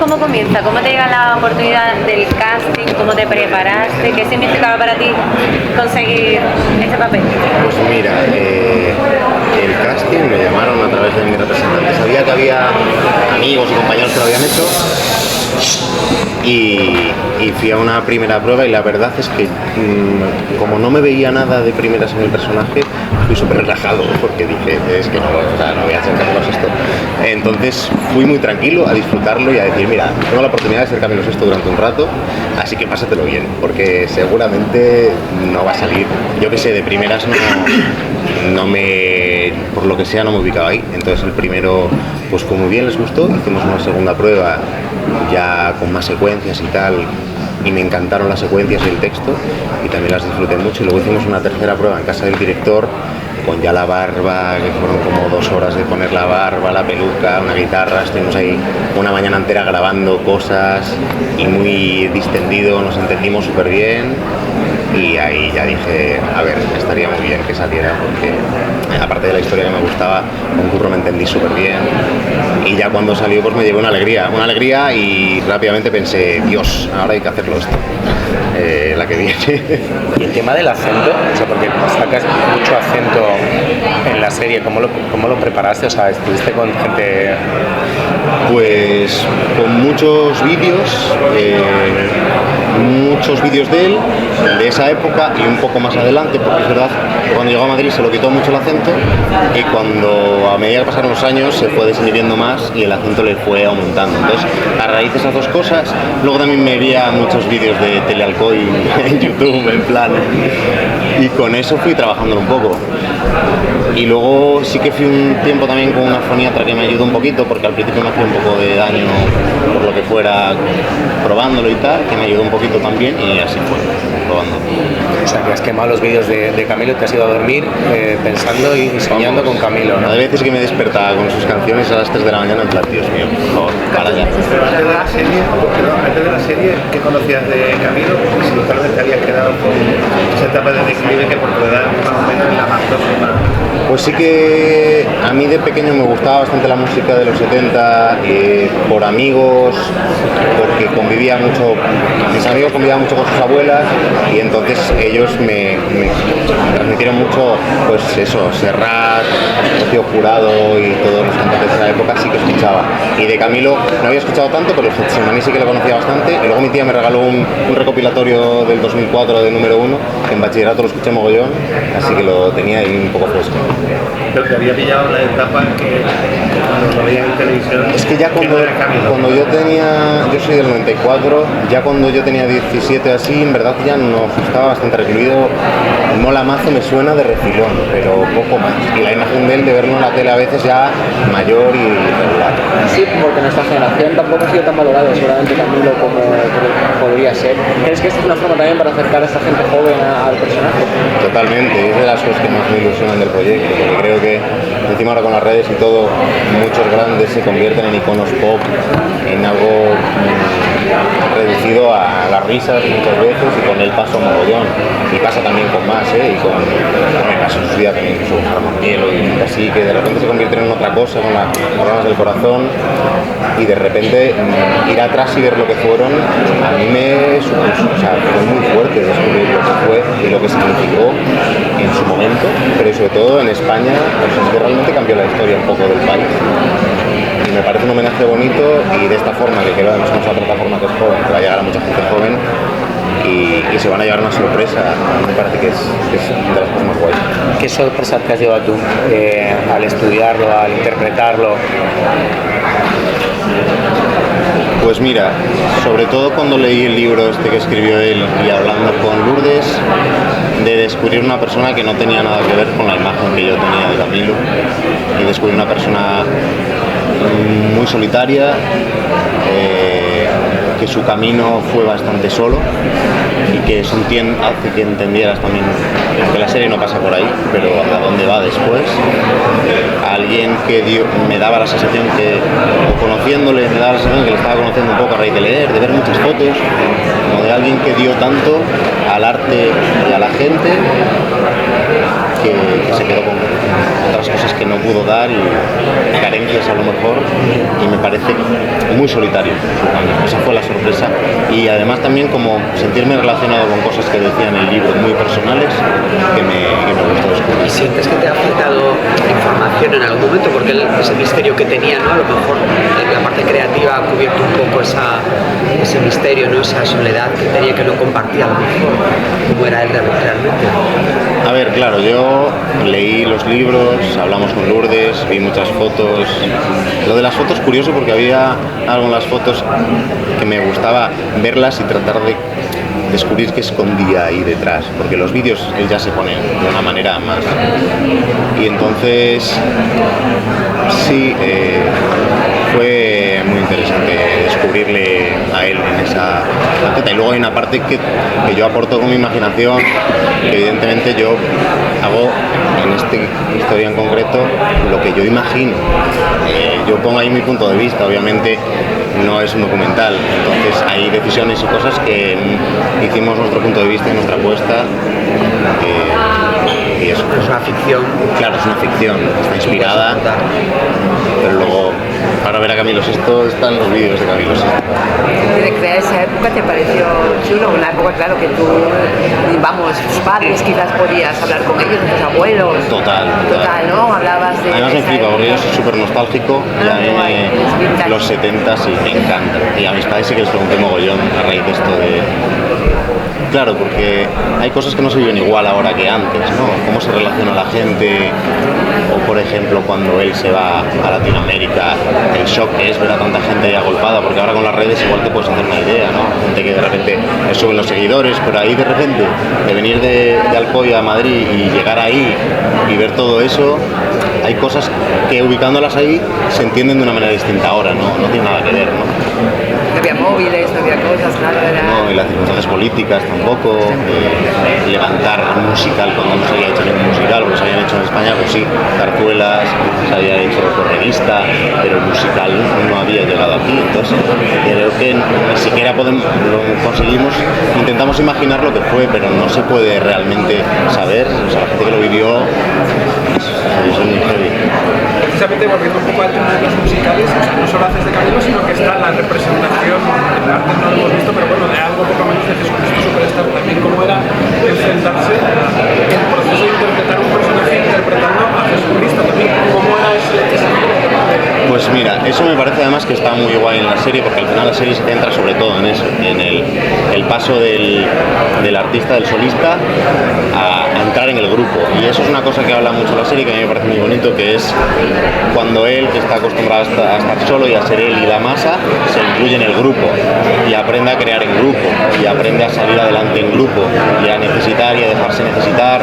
cómo comienza? ¿Cómo te llega la oportunidad del casting? ¿Cómo te preparaste? ¿Qué significaba para ti conseguir este papel? Pues mira, el casting me llamaron a través de mi representante. Sabía que había amigos y compañeros que lo habían hecho y fui a una primera prueba y la verdad es que como no me veía nada de primeras en el personaje, fui súper relajado porque dije, es que no voy a hacer esto. Entonces fui muy tranquilo a disfrutarlo y a decir, mira, tengo la oportunidad de ser Camilo VI durante un rato, así que pásatelo bien, porque seguramente no va a salir. Yo que sé, de primeras por lo que sea, no me ubicaba ahí. Entonces el primero, pues como bien les gustó, hicimos una segunda prueba ya con más secuencias y tal, y me encantaron las secuencias y el texto, y también las disfruté mucho. Y luego hicimos una tercera prueba en casa del director, con ya la barba, que fueron como 2 horas de poner la barba, la peluca, una guitarra. Estuvimos ahí una mañana entera grabando cosas y muy distendido, nos entendimos súper bien. Y ahí ya dije, a ver, estaría muy bien que saliera, porque aparte de la historia que me gustaba, con Curro me entendí súper bien. Y ya cuando salió, pues me llegó una alegría, y rápidamente pensé, Dios, ahora hay que hacerlo esto, la que viene. Y el tema del acento, o sea, porque sacas mucho acento en la serie, ¿cómo lo preparaste? O sea, ¿estuviste con gente...? Pues con muchos vídeos de él, de esa época y un poco más adelante, porque es verdad que cuando llegó a Madrid se lo quitó mucho el acento, y cuando a medida que pasaron los años se fue desinhibiendo más y el acento le fue aumentando. Entonces, a raíz de esas dos cosas, luego también me veía muchos vídeos de Telealcoy en YouTube, en plan, y con eso fui trabajándolo un poco. Y luego sí que fui un tiempo también con una foniatra que me ayudó un poquito, porque al principio me hacía un poco de daño por lo que fuera probándolo y tal, que me ayudó un poquito también, y así fue, probando. O sea, que has quemado los vídeos de Camilo, te has ido a dormir pensando y soñando con Camilo, ¿no? Hay veces que me despertaba con sus canciones a las 3 de la mañana en plan, Dios mío, por favor, para ya. Pero antes de la serie, ¿qué conocías de Camilo? Y si tal vez te habías quedado con esa etapa de declive que por tu edad más o menos es la más próxima. Pues sí que a mí de pequeño me gustaba bastante la música de los 70, por amigos, porque mis amigos convivían mucho con sus abuelas, y entonces ellos me transmitieron mucho, pues eso, Serrat, Rocío Jurado y todos los cantantes de esa época sí que escuchaba. Y de Camilo no había escuchado tanto, pero Getsemaní sí que lo conocía bastante, y luego mi tía me regaló un recopilatorio del 2004 de número 1, que en bachillerato lo escuché mogollón, así que lo tenía ahí un poco fresco. Pero te había pillado la etapa que cuando lo veías en televisión. Es que ya cuando yo soy del 94, ya cuando yo tenía 17 así, en verdad ya estaba bastante recluido. Mola Mazo me suena de refilón, pero poco más. Y la imagen de él, de verlo en la tele a veces ya mayor y regular. Sí, porque nuestra generación tampoco ha sido tan valorado seguramente Camilo como podría ser. ¿Crees que esto es una forma también para acercar a esta gente joven al personaje? Totalmente, es de las cosas que más me ilusionan del proyecto, porque creo que encima ahora con las redes y todo, muchos grandes se convierten en iconos pop, en algo reducido a las risas muchas veces, y con él paso mogollón, y pasa también con más, y con, me pasó en su vida también incluso con Germán Mielo y así, que de repente se convierten en otra cosa con las problemas del corazón, y de repente ir atrás y ver lo que fueron, a mí me supuso, o sea, fue muy fuerte descubrir lo que fue y lo que significó en su momento, pero sobre todo en España, pues es que realmente cambió la historia un poco del país. Y me parece un homenaje bonito, y de esta forma, que creo además con esa plataforma que es joven, que va a llegar a mucha gente joven, y se van a llevar una sorpresa. A mí me parece que es de las cosas más guays. ¿Qué sorpresa te has llevado tú al estudiarlo, al interpretarlo? Pues mira, sobre todo cuando leí el libro este que escribió él, y hablando con Lourdes, de descubrir una persona que no tenía nada que ver con la imagen que yo tenía de Camilo, y descubrir una persona muy solitaria, que su camino fue bastante solo, y que eso hace que entendieras también que la serie no pasa por ahí, pero a dónde va después. Alguien que me daba la sensación que, o conociéndole, me daba la sensación que le estaba conociendo un poco a raíz de leer, de ver muchas fotos, como de alguien que dio tanto al arte y a la gente, que se quedó con otras cosas que no pudo dar y carencias a lo mejor, y me parece muy solitario su camino. Esa fue la sorpresa, y además también como sentirme relacionado con cosas que decía en el libro muy personales que me gustó descubrir. ¿Y sientes que te ha faltado información en algún momento? Porque ese misterio que tenía, ¿no? A lo mejor la parte creativa ha cubierto un poco ese misterio, ¿no? Esa soledad que tenía, que no compartía a lo mejor cómo era él realmente. A ver, claro, yo leí los libros, hablamos con Lourdes, vi muchas fotos. Lo de las fotos, curioso, porque había algo en las fotos que me gustaba verlas y tratar de descubrir qué escondía ahí detrás, porque los vídeos él ya se pone de una manera más. Y entonces, sí, fue muy interesante descubrirle a él en esa faceta. Y luego hay una parte que yo aporto con mi imaginación, que evidentemente yo hago en esta historia en concreto lo que yo imagino. Yo pongo ahí mi punto de vista, obviamente no es un documental, entonces hay decisiones y cosas que hicimos nuestro punto de vista y nuestra apuesta. Y eso Es una ficción. claro, es una ficción, está inspirada, pero luego para ver a Camilo Sesto están los vídeos de Camilo Sesto. ¿Y recrear esa época te pareció chulo? Una época, claro, que tú, vamos, tus padres quizás podías hablar con ellos, tus abuelos. Total, ¿no? Hablabas de... Además me esa flipa porque yo época. soy súper nostálgico y a mí los 70 sí me encantan. Y a mis padres sí que les pregunté mogollón a raíz de esto de... Claro, porque hay cosas que no se viven igual ahora que antes, ¿no? Cómo se relaciona la gente, o por ejemplo cuando él se va a Latinoamérica, el shock que es ver a tanta gente ahí agolpada, porque ahora con las redes igual te puedes hacer una idea, ¿no? Gente que de repente le suben los seguidores, pero ahí de repente, de venir de Alcoy a Madrid y llegar ahí y ver todo eso, hay cosas que ubicándolas ahí se entienden de una manera distinta ahora, ¿no? No tiene nada que ver, ¿no? No había móviles, no había cosas, nada, era... No, y las circunstancias políticas tampoco, levantar un musical cuando no se había hecho ningún musical, o se habían hecho en España, pues sí, zarzuelas, se había hecho por revista, pero el musical no había llegado aquí, entonces creo que ni siquiera lo conseguimos, intentamos imaginar lo que fue, pero no se puede realmente saber, o sea, la gente que lo vivió, es muy heavy. Precisamente volviendo un poco al tema de los musicales, o sea, no solo haces de Camilo, sino que está la representación, en parte no lo hemos visto, pero bueno, de algo poco menos de Jesucristo Superstar también, cómo era enfrentarse el proceso de interpretar un personaje interpretando a Jesucristo también, cómo era ese Pues mira, eso me parece además que está muy guay en la serie, porque al final la serie se centra sobre todo en eso, en el paso del artista, del solista, a entrar en el grupo. Y eso es una cosa que habla mucho la serie, que a mí me parece muy bonito, que es cuando él, que está acostumbrado a estar solo y a ser él y la masa, se incluye en el grupo y aprende a crear en grupo y aprende a salir adelante en grupo y a necesitar y a dejarse necesitar.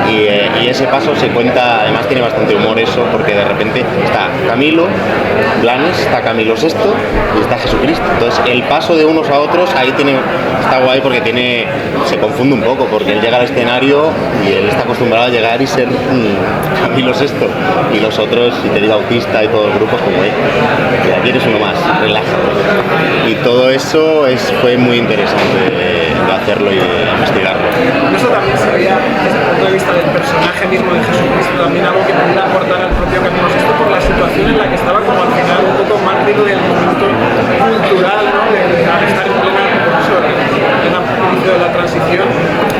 Y ese paso se cuenta, además tiene bastante humor eso, porque de repente está Camilo Blanes, está Camilo Sesto y está Jesucristo. Entonces el paso de unos a otros ahí está guay, porque se confunde un poco, porque él llega al escenario y él está acostumbrado a llegar y ser Camilo Sesto, y los otros, si te digo autista y todo el grupo, como y aquí eres uno más, relájate. Y todo eso fue muy interesante de hacerlo y de investigarlo. Eso también sería, desde el punto de vista del personaje mismo de Jesucristo, también algo que pudiera aportar al propio Camilo Sesto por la situación en la que estaba, como al final un poco mártir del momento cultural, ¿no? De estar en plena de la transición,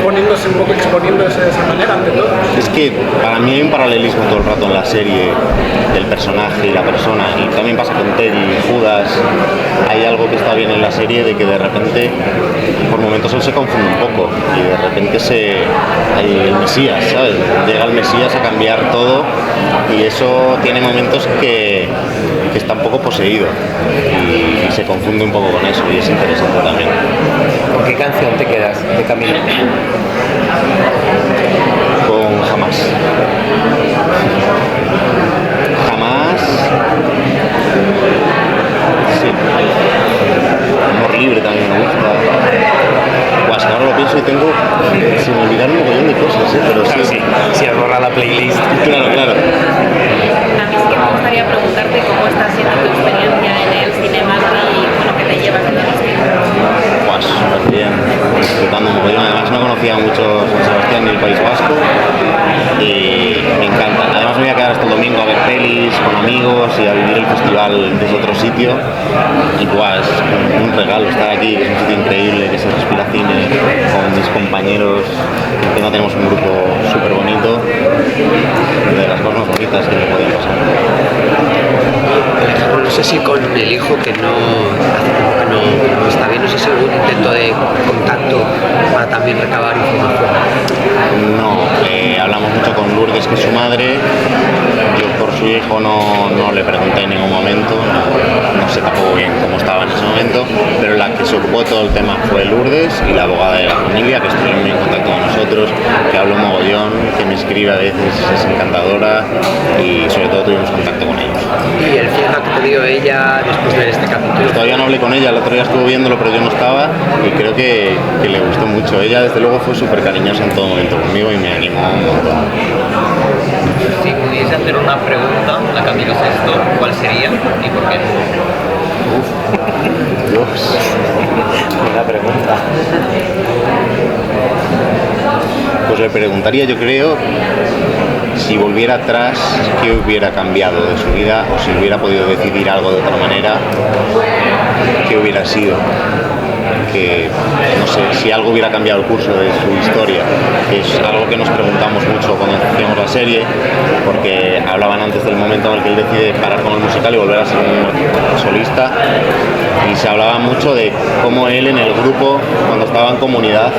poniéndose un poco, exponiéndose de esa manera ante todo. Es que para mí hay un paralelismo todo el rato en la serie del personaje y la persona, y también pasa con Teddy y Judas. Hay algo que está bien en la serie, de que de repente por momentos él se confunde un poco y de repente hay el Mesías, ¿sabes? Llega el Mesías a cambiar todo, y eso tiene momentos que está un poco poseído y se confunde un poco con eso, y es interesante también. ¿Con qué canción te quedas de Camilo? Con Jamás. Jamás. Sí. Amor libre también me gusta. Pues ahora lo pienso y se me olvidaron un montón de cosas, pero sí. Si has borrado la playlist. Claro. A mí sí que me gustaría preguntarte cómo está siendo tu experiencia en el cinema y bueno, qué te llevas de los Pues súper bien, disfrutando un mogollón. Además no conocía mucho San Sebastián ni el País Vasco, desde otro sitio y buah, es un regalo estar aquí, que es un sitio increíble, que se respira cine con mis compañeros, que no tenemos un grupo súper bonito, de las cosas más bonitas que me podían pasar. Alejandro, no sé si con el hijo que no está bien, no sé si algún intento de contacto para también recabar información. No, hablamos mucho con Lourdes, que es su madre. Yo por su hijo no le pregunté en ningún momento, no sé tampoco bien cómo estaba en ese momento, pero la que se ocupó de todo el tema fue Lourdes y la abogada de la familia, que estuvo muy en contacto con nosotros, que habló mogollón, que me escribe a veces, es encantadora y sobre todo tuvimos contacto con ellos. ¿Y el feedback que te dio ella después de ver este capítulo? Todavía no hablé con ella, el otro día estuvo viéndolo pero yo no estaba y creo que le gustó mucho. Ella desde luego fue súper cariñosa en todo momento conmigo y me animó un montón. Si pudiese hacer una pregunta a Camilo VI, ¿cuál sería y por qué? Dios. Buena pregunta. Pues le preguntaría, yo creo, si volviera atrás, qué hubiera cambiado de su vida o si hubiera podido decidir algo de otra manera, qué hubiera sido. Que no sé, si algo hubiera cambiado el curso de su historia, que es algo que nos preguntamos mucho cuando hacíamos la serie, porque hablaban antes del momento en el que él decide parar con el musical y volver a ser un solista, y se hablaba mucho de cómo él en el grupo, cuando estaba en comunidad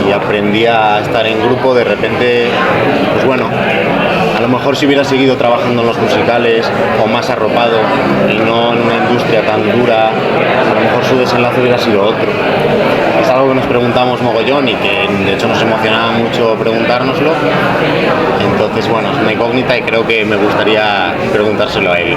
y aprendía a estar en grupo, de repente, pues bueno, a lo mejor si hubiera seguido trabajando en los musicales o más arropado y no en una industria tan dura, a lo mejor su desenlace hubiera sido otro. Es algo que nos preguntamos mogollón y que de hecho nos emocionaba mucho preguntárnoslo. Entonces, bueno, es una incógnita y creo que me gustaría preguntárselo a él.